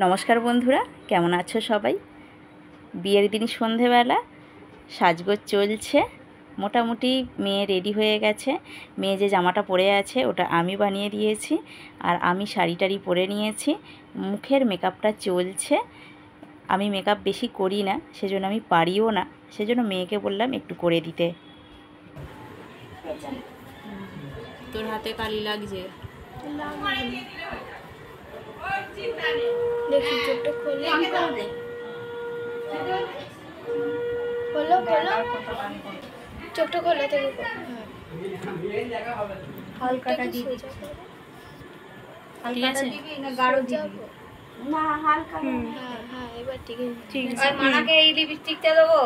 নমস্কার বন্ধুরা, কেমন আছো সবাই? বিয়ের দিন সন্ধেবেলা সাজগোজ চলছে। মোটামুটি মেয়ে রেডি হয়ে গেছে। মেয়ে যে জামাটা পরে আছে ওটা আমি বানিয়ে দিয়েছি, আর আমি শাড়ি টাড়ি পরে নিয়েছি। মুখের মেকআপটা চলছে। আমি মেকআপ বেশি করি না, সেজন্য আমি পারিও না, সেজন্য মেয়েকে বললাম একটু করে দিতে। তোর হাতে কালি লাগছে। দেখি চোখটা খোলো খোলো খোলো চোখটা খোলো থেকে হালকাটা দিবি, হালকাটা দিবি না গাঢ় দিবি? না হালকা। হ্যাঁ হ্যাঁ এবার ঠিক আছে। আর মানাকে এই লিপস্টিকটা দেবো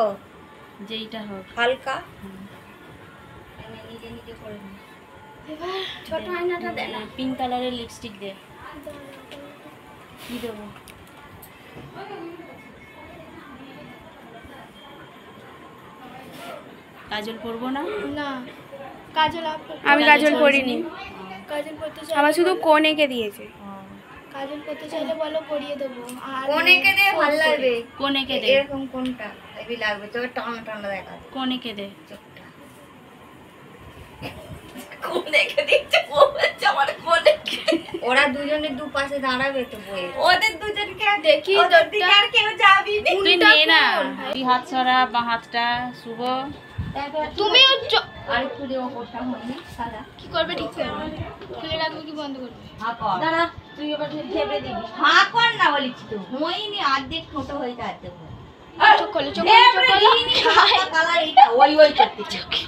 যেইটা হোক হালকা, আমি নিজে নিজে করে নিই। এবার ছোট আয়নাটা দে না, পিঙ্ক কালারের লিপস্টিক দে। কি দেবো? কাজল পরবো না? না কাজল আমি কাজল পরিনি, কাজল পরতে আমার শুধু কোন এঁকে দিয়েছে। কাজল পরতে চাইলে বলো পরিয়ে দেবো। আর কোন এঁকে দে ভালো লাগবে, কোন এঁকে দে? এরকম কোনটা হেভি লাগবে, তো টানা টানা দেখা কোন এঁকে দে? চোখটা কোন এঁকে দিচ্ছে ও বাচ্চা, আমার কোন এঁকে। ওরা দুজনে দুপাশে দাঁড়াবে তো বই, ওদের দুজনকে দেখি তোর দিকে আর কেউ যাবি না। তুই নে না, তুই হাত সরা, বাঁ হাতটা শুভ। তুমি আর একটু দেবো কোটটা হয়নি সাদা। কি করবে ঠিক করে? খুলে রাখবে কি বন্ধ করবে? হ্যাঁ কর দাঁড়া, তুই এবার ঠেপে দিবি। হ্যাঁ কর না বলেছি তো, হয়নি অর্ধেক ছোট হয়ে যাচ্ছে। চোখ খোলো চোখ খোলো কালার এটা ওই ওই করতে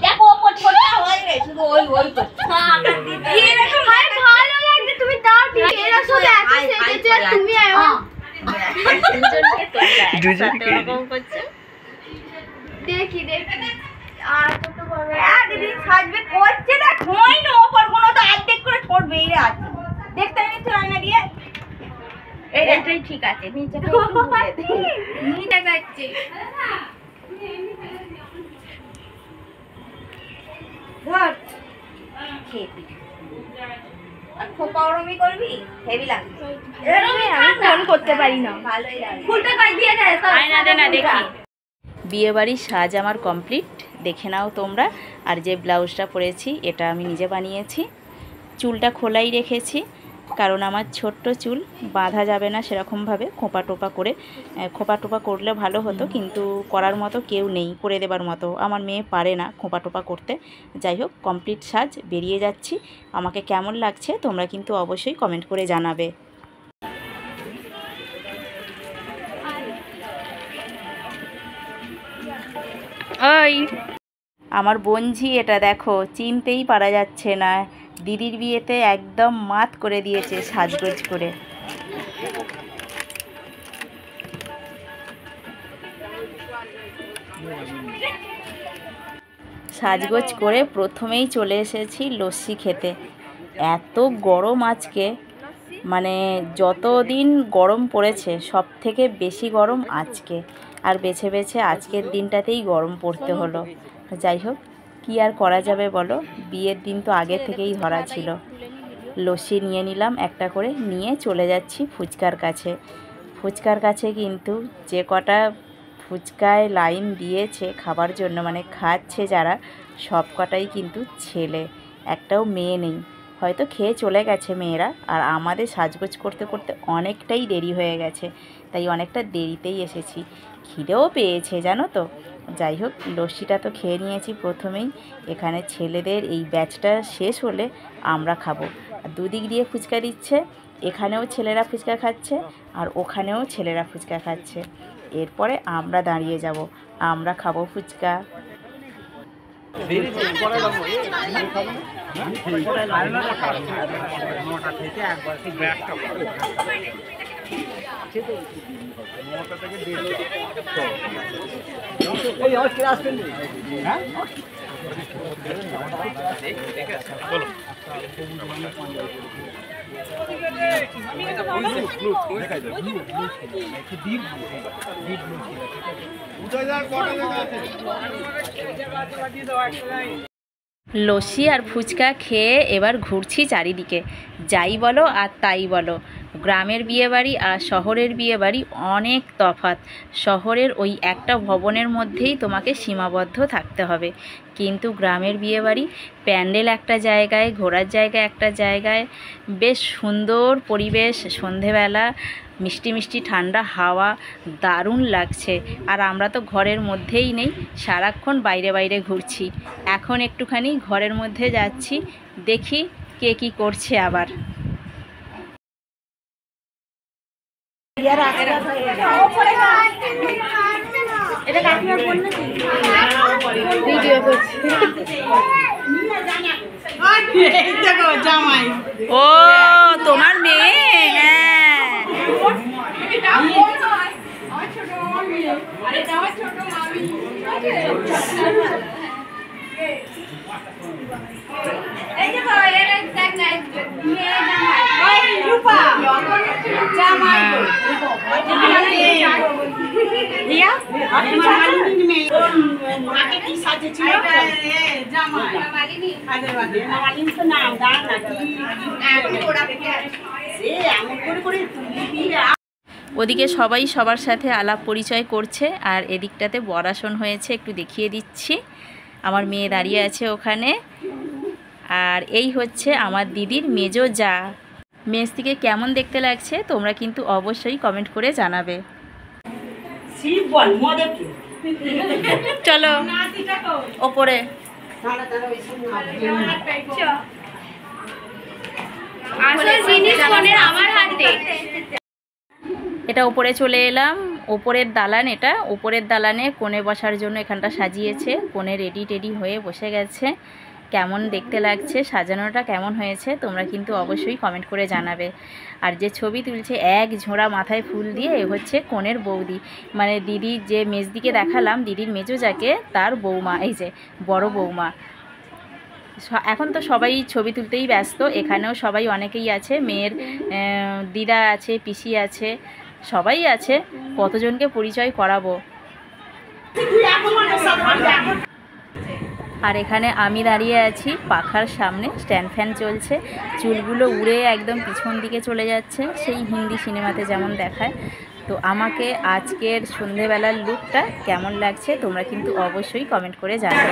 দেখো ওপর ছোটটা হয়ে গেছে, শুধু ওই ওই করতে। হ্যাঁ হাই ভালো লাগছে, তুমি দাও ঠিক এরা শুধু এত সেজেছে, তুমি আয়ো দুজনকে এরকম করছে। দেখি দেখি আর কত বড় দিদি সাজবে করছে না, কই না ওপর কোনো তো অর্ধেক করে ছোট বেরিয়ে আছে, দেখতে নিতে আয়না দিয়ে। এইটাই ঠিক আছে, নিচে নিচে যাচ্ছে। ধর খেপি আর খোপা ওরমি করবি, হেভি লাগবে। আমি ফোন করতে পারি না, ভালোই লাগে। ফুলটা কাই দিয়ে দে, আয়না দে না দেখি। বিয়েবাড়ির সাজ আমার কমপ্লিট, দেখে নাও তোমরা। আর যে ব্লাউজটা পরেছি এটা আমি নিজে বানিয়েছি। চুলটা খোলাই রেখেছি, কারণ আমার ছোট্ট চুল বাঁধা যাবে না সেরকমভাবে, খোপা টোপা করে। খোপা টোপা করলে ভালো হতো, কিন্তু করার মতো কেউ নেই করে দেবার মতো। আমার মেয়ে পারে না খোপা টোপা করতে। যাই হোক, কমপ্লিট সাজ বেরিয়ে যাচ্ছি। আমাকে কেমন লাগছে তোমরা কিন্তু অবশ্যই কমেন্ট করে জানাবে। ওই আমার বোনঝি এটা দেখো, চিনতেই পারা যাচ্ছে না। দিদির বিয়েতে একদম মাত করে দিয়েছে সাজগোজ করে। সাজগোজ করে প্রথমেই চলে এসেছি লস্যি খেতে। এত গরম আজকে, মানে যতদিন গরম পড়েছে সব থেকে বেশি গরম আজকে। আর বেছে বেছে আজকের দিনটাতেই গরম পড়তে হলো। যাই হোক, কী আর করা যাবে বলো, বিয়ের দিন তো আগে থেকেই ধরা ছিল। লস্যি নিয়ে নিলাম একটা করে, নিয়ে চলে যাচ্ছি ফুচকার কাছে। ফুচকার কাছে কিন্তু যে কটা ফুচকায় লাইন দিয়েছে খাবার জন্য, মানে খাচ্ছে যারা, সব কটাই কিন্তু ছেলে, একটাও মেয়ে নেই। হয়তো খেয়ে চলে গেছে মেয়েরা, আর আমাদের সাজগোজ করতে করতে অনেকটাই দেরি হয়ে গেছে, তাই অনেকটা দেরিতেই এসেছি। খিদেও পেয়েছে জানো তো। যাই হোক, লস্যিটা তো খেয়ে নিয়েছি প্রথমেই। এখানে ছেলেদের এই ব্যাচটা শেষ হলে আমরা খাবো। দুদিক দিয়ে ফুচকা দিচ্ছে, এখানেও ছেলেরা ফুচকা খাচ্ছে আর ওখানেও ছেলেরা ফুচকা খাচ্ছে। এরপরে আমরা দাঁড়িয়ে যাব, আমরা খাবো ফুচকা। লস্যি আর ফুচকা খেয়ে এবার ঘুরছি চারিদিকে। যাই বলো আর তাই বলো, গ্রামের বিয়েবাড়ি আর শহরের বিয়েবাড়ি অনেক তফাৎ। শহরের ওই একটা ভবনের মধ্যেই তোমাকে সীমাবদ্ধ থাকতে হবে, কিন্তু গ্রামের বিয়েবাড়ি প্যান্ডেল একটা জায়গায়, ঘোরার জায়গা একটা জায়গায়, বেশ সুন্দর পরিবেশ, সন্ধেবেলা মিষ্টি মিষ্টি ঠান্ডা হাওয়া, দারুণ লাগছে। আর আমরা তো ঘরের মধ্যেই নেই, সারাক্ষণ বাইরে বাইরে ঘুরছি। এখন একটুখানি ঘরের মধ্যে যাচ্ছি, দেখি কে কী করছে আবার। ও তোমার মেয়ে? হ্যাঁ, ওদিকে সবাই সবার সাথে আলাপ পরিচয় করছে, আর এদিকটাতে বরাসন হয়েছে, একটু দেখিয়ে দিচ্ছি। আমার মেয়ে দাঁড়িয়ে আছে ওখানে, আর এই হচ্ছে আমার দিদির মেজো যা। মেজদিকে কেমন দেখতে লাগছে তোমরা কিন্তু অবশ্যই কমেন্ট করে জানাবে। চলো ওপরে। এটা ওপরে চলে এলাম, ওপরের দালান। এটা ওপরের দালানে কোণে বসার জন্য এখানটা সাজিয়েছে, কোণে রেডি টেডি হয়ে বসে গেছে। কেমন দেখতে লাগছে, সাজানোটা কেমন হয়েছে তোমরা কিন্তু অবশ্যই কমেন্ট করে জানাবে। আর যে ছবি তুলছে এক ঝোড়া মাথায় ফুল দিয়ে, এ হচ্ছে কোণের বৌদি, মানে দিদি যে মেজদিকে দেখালাম, দিদির মেজো যাকে, তার বৌমা, এই যে বড় বৌমা। এখন তো সবাই ছবি তুলতেই ব্যস্ত, এখানেও সবাই অনেকেই আছে, মেয়ের দিদা আছে, পিসি আছে, সবাই আছে। কতজনকে পরিচয় করাবো। আর এখানে আমি দাঁড়িয়ে আছি পাখার সামনে, স্ট্যান্ড ফ্যান চলছে, চুলগুলো উড়ে একদম পিছন দিকে চলে যাচ্ছে, সেই হিন্দি সিনেমাতে যেমন দেখায়। তো আমাকে আজকের সন্ধেবেলার লুকটা কেমন লাগছে তোমরা কিন্তু অবশ্যই কমেন্ট করে জানাবে।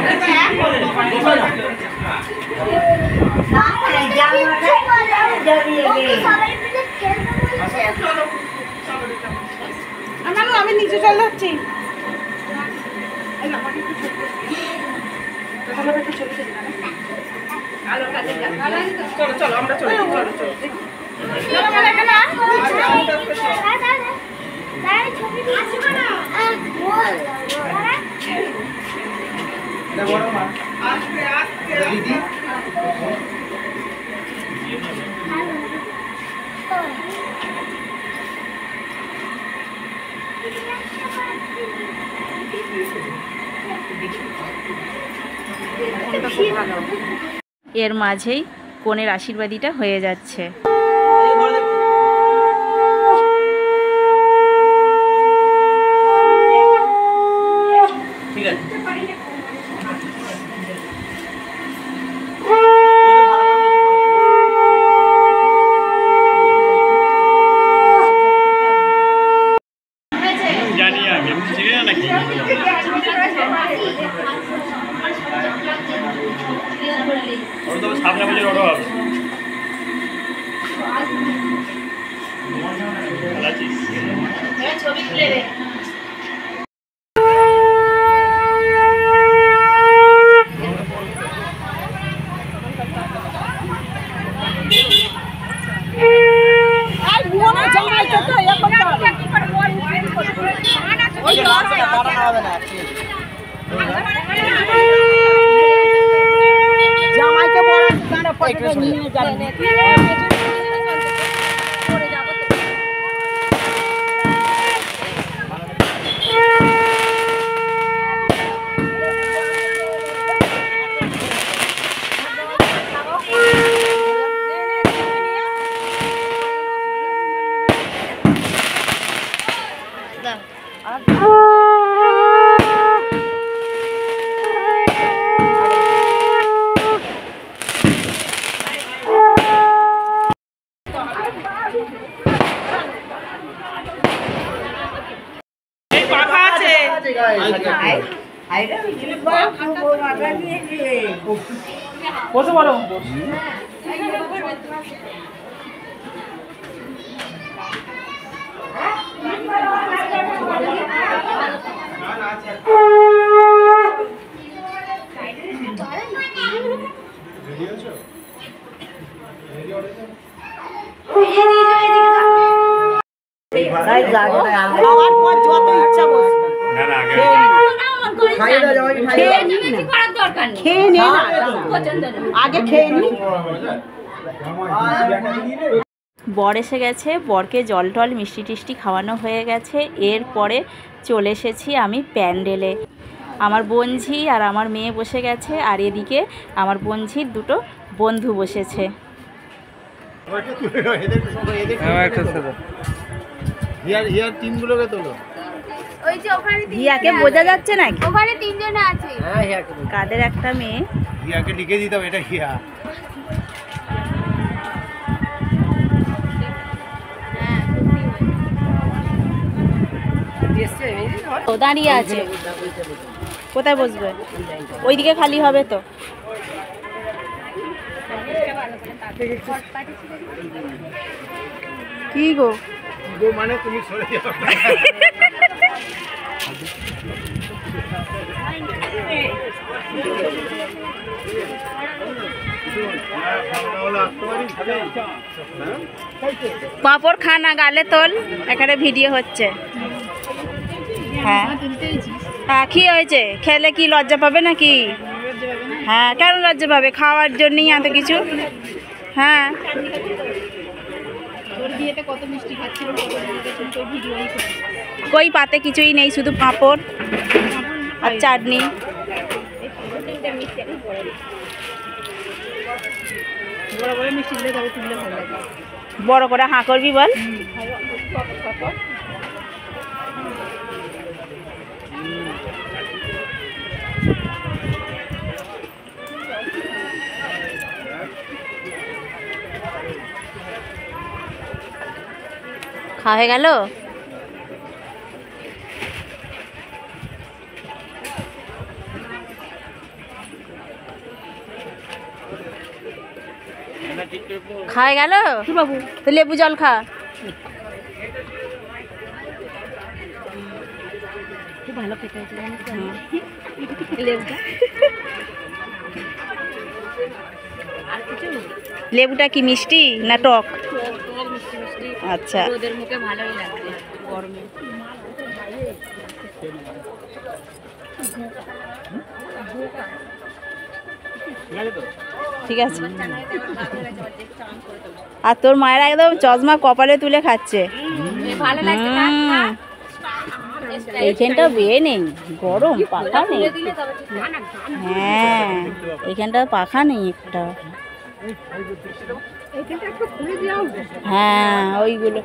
আমি নিচে চলে যাচ্ছি। চলো চলো আমরা চলো চলো চলো। এর মাঝেই কনের আশীর্বাদীটা হয়ে যাচ্ছে। ঠিক আছে, জানি আগে ঠিক আছে নাকি? সামনে বছর অটো হবে। ছবি তুলে রে। জামাইকে বড় কানা পড়ে নিয়ে যাবে। পাখা আছে। বসে পড়ো। খাওয়ার পর যত ইচ্ছা বসবে খেয়ে নে না, আগে খেয়ে নি। বর এসে গেছে, বরকে জল টল মিষ্টি টিষ্টি খাওয়ানো হয়ে গেছে। এরপরে চলে এসেছি আমি প্যান্ডেলে। আমার বোনঝি আর আমার মেয়ে বসে গেছে, আর এদিকে আমার বোনঝির দুটো বন্ধু বসেছে। হিয়াকে বোঝা যাচ্ছে নাকি? ওখানে তিনজনে আছে। কাদের একটা মেয়ে। হিয়াকে লিখে দিতাম এটা হিয়া। ও দাঁড়িয়ে আছে, কোথায় বসবে? ওইদিকে খালি হবে তো। কি গো মানে তুমি সরে যাও। পাঁপড় খানা গালে তোল, এখানে ভিডিও হচ্ছে। হ্যাঁ হ্যাঁ, কি হয়েছে? খেলে কি লজ্জা পাবে নাকি? হ্যাঁ, কেন লজ্জা পাবে? খাওয়ার জন্যই এত কিছু। হ্যাঁ, কই পাতে কিছুই নেই, শুধু পাঁপড় আর চাটনি। বড় করে হাঁ করবি বল। খাওয়া হয়ে গেল? খাওয়া গেল বাবু, তো লেবু জল খা। ভালো খেতে লেবুটা কি মিষ্টি না টক? আচ্ছা, ওদের মুখে ভালোই লাগছে গরমে। ঠিক আছে। আর তোর মায়ের একদম চশমা কপালে তুলে খাচ্ছে। এইখানটা বিয়ে নেই, গরম, পাখা নেই। হ্যাঁ, এইখানটা পাখা নেই একটা। হ্যাঁ, ওইগুলো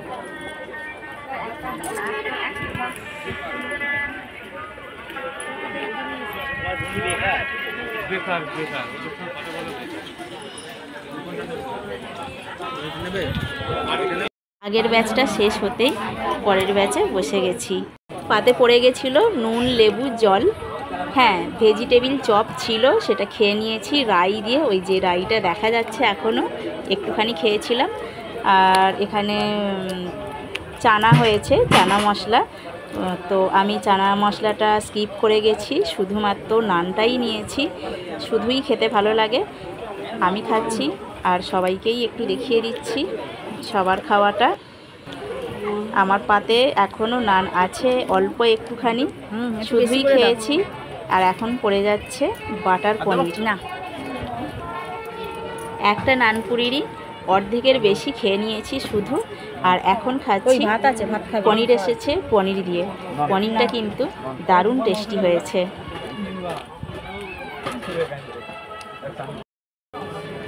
আগের ব্যাচটা শেষ হতেই পরের ব্যাচে বসে গেছি। পাতে পড়ে গেছিল নুন, লেবু, জল। হ্যাঁ, ভেজিটেবিল চপ ছিল, সেটা খেয়ে নিয়েছি রাই দিয়ে। ওই যে রাইটা দেখা যাচ্ছে এখনও, একটুখানি খেয়েছিলাম। আর এখানে চানা হয়েছে, চানা মশলা। তো আমি চানা মশলাটা স্কিপ করে গেছি, শুধুমাত্র নানটাই নিয়েছি। শুধুই খেতে ভালো লাগে। আমি খাচ্ছি আর সবাইকেই একটু দেখিয়ে দিচ্ছি সবার খাওয়াটা। আমার পাতে এখনও নান আছে অল্প একটুখানি, শুধুই খেয়েছি। আর এখন পড়ে যাচ্ছে বাটার পনির। না, একটা নানপুরিরই অর্ধেকের বেশি খেয়ে নিয়েছি শুধু। আর এখন খাচ্ছি পনির এসেছে, পনির দিয়ে। পনিরটা কিন্তু দারুণ টেস্টি হয়েছে।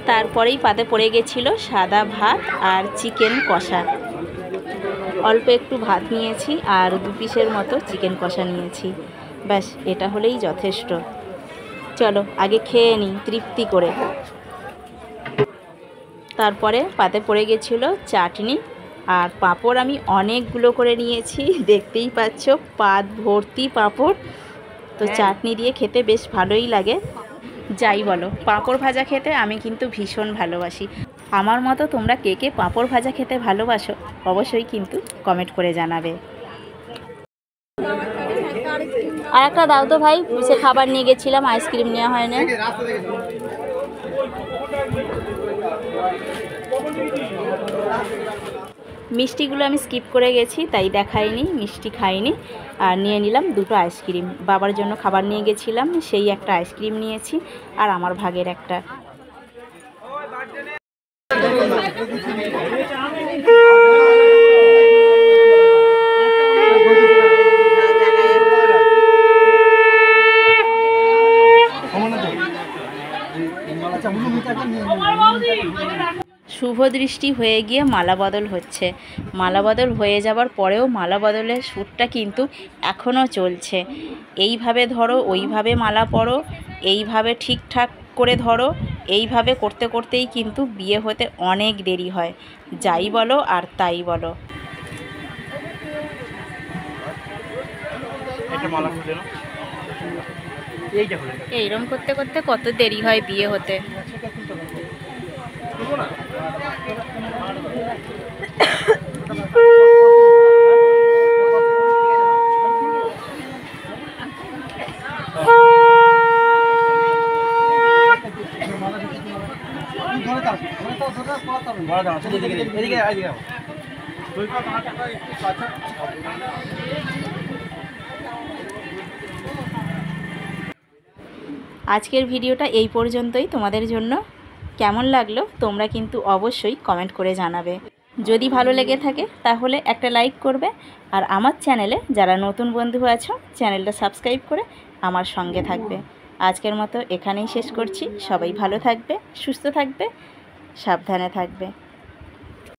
তারপরেই পাতে পড়ে গেছিল সাদা ভাত আর চিকেন কষা। অল্প একটু ভাত নিয়েছি আর 2 পিসের মতো চিকেন কষা নিয়েছি। ব্যাস, এটা হলেই যথেষ্ট। চলো আগে খেয়ে নিই তৃপ্তি করে। তারপরে পাতে পড়ে গেছিল চাটনি, আর পাঁপড় আমি অনেকগুলো করে নিয়েছি, দেখতেই পাচ্ছ পাত ভর্তি পাঁপড়। তো চাটনি দিয়ে খেতে বেশ ভালোই লাগে। যাই বলো, পাঁপড় ভাজা খেতে আমি কিন্তু ভীষণ ভালোবাসি। আমার মতো তোমরা কে কে পাঁপড় ভাজা খেতে ভালোবাসো অবশ্যই কিন্তু কমেন্ট করে জানাবে। আর একটা দাও তো ভাই, সে খাবার নিয়ে গেছিলাম, আইসক্রিম নেওয়া হয় না। মিষ্টিগুলো আমি স্কিপ করে গেছি, তাই দেখাইনি, মিষ্টি খাইনি। আর নিয়ে নিলাম দুটো আইসক্রিম। বাবার জন্য খাবার নিয়ে গেছিলাম, সেই একটা আইসক্রিম নিয়েছি আর আমার ভাগের একটা। শুভ দৃষ্টি হয়ে গিয়ে মালা বদল হচ্ছে। মালা বদল হয়ে যাবার পরেও মালা বদলের শ্যুটটা কিন্তু এখনও চলছে। এইভাবে ধরো, ওইভাবে মালা পরো, এইভাবে ঠিকঠাক করে ধরো, এইভাবে করতে করতেই কিন্তু বিয়ে হতে অনেক দেরি হয়, যাই বলো আর তাই বলো। এইরকম করতে করতে কত দেরি হয় বিয়ে হতে। আজকের ভিডিওটা এই পর্যন্তই। তোমাদের জন্য কেমন লাগলো তোমরা কিন্তু অবশ্যই কমেন্ট করে জানাবে। যদি ভালো লেগে থাকে তাহলে একটা লাইক করবে। আর আমার চ্যানেলে যারা নতুন বন্ধু আছো, চ্যানেলটা সাবস্ক্রাইব করে আমার সঙ্গে থাকবে। আজকের মতো এখানেই শেষ করছি। সবাই ভালো থাকবে, সুস্থ থাকবে, সাবধানে থাকবে।